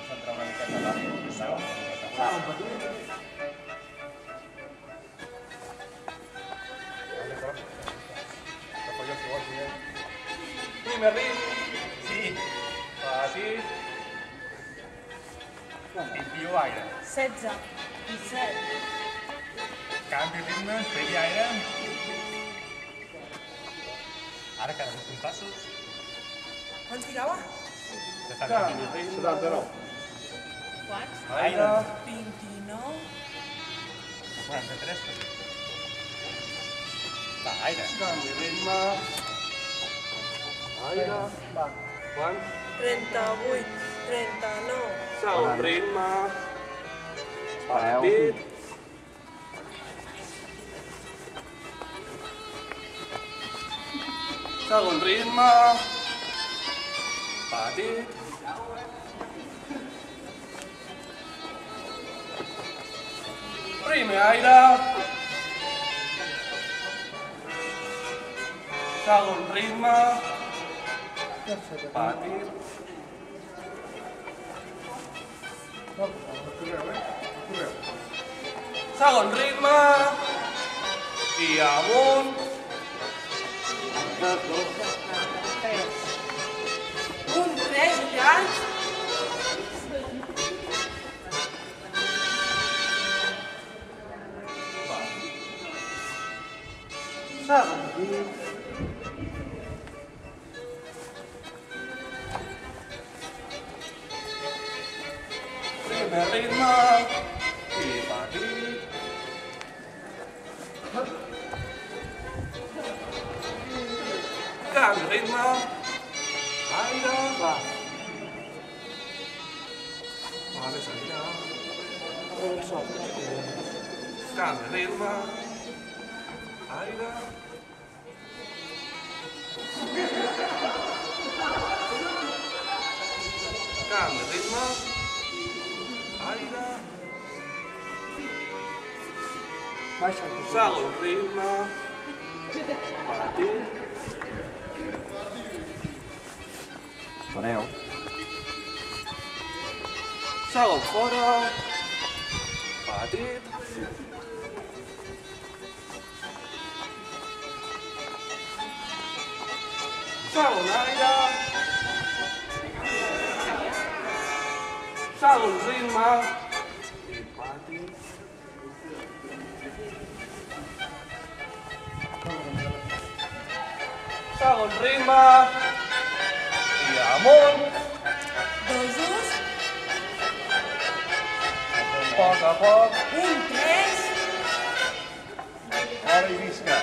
Centrar una miqueta la segon. Primer ritme. Sí. Petit. I tio aire. 16, 17. Canvi ritme, pegui aire. Ara cada 2 compassos. Quants tirava? 79. Quants? Aire. 29. 43. Va, aire. Canvi ritme. Aire. Va. Quant? 38, 39. Segon ritme. Petit. Segon ritme. Petit. Primer aire. Segon ritme. Petit. Segon ritme. I amunt. Un, 3, llarg. Segon ritme. Primer ritme i petit. Canvi ritme. Aire. Va. Vale, seguirà. Canvi ritme. Aire. Canvi ritme. Aire. Segon ritme. Petit. Soneu. Segon fora. Petit. Segon aire. Segon ritme. I petit. Segon ritme. I amunt. Dosos. Poc a poc. Un, 3. Ara i visca.